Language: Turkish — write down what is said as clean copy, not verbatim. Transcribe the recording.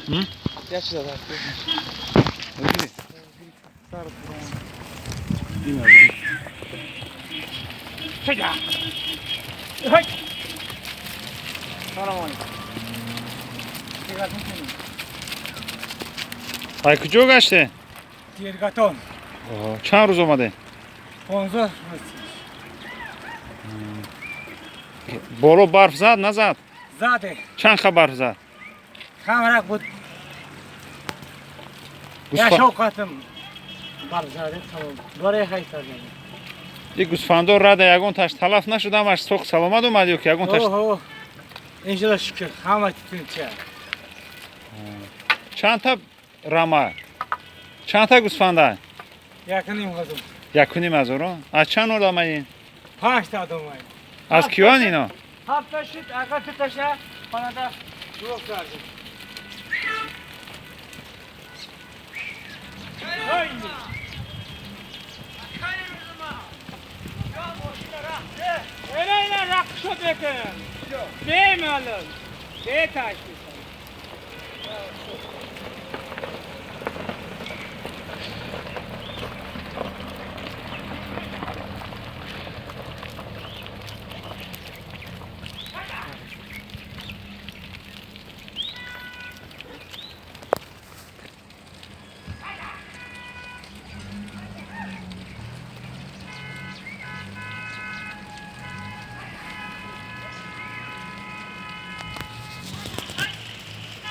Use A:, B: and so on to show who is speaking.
A: Hı?
B: Yaşlı da.
A: Öyle.
B: Sarı buron.
A: Bilmiyorum.
B: Çeka. Hay. Salam aleyküm. Çekatın senin.
A: Aykıcı kaçtı.
B: Yergaton.
A: Çağır uzamadı.
B: Ponzo.
A: Bolu barf zat nazat.
B: Zade.
A: Çanka barf zat.
B: Kamerak bu. Yaş avukatım. Var zade tamam. Doraya kayıtlar yani.
A: Gusfando rada yagon taş talaf naşı damaş sok salama doma diyor ki yagon taş.
B: Oho. İnşallah şükür. Hama tütün çay.
A: Çanta rama. Çanta gusfanda.
B: Yakınıyım kızım.
A: Yakuni mazoro. Açan orada mayın.
B: 5 ta adam var.
A: Az kivan ino.
B: Hafta şut, arka tutaşa, bana da yok verdim. Haydi. Öyle rakışa bekleyin. Değil mi oğlum? Değil taşmışlar.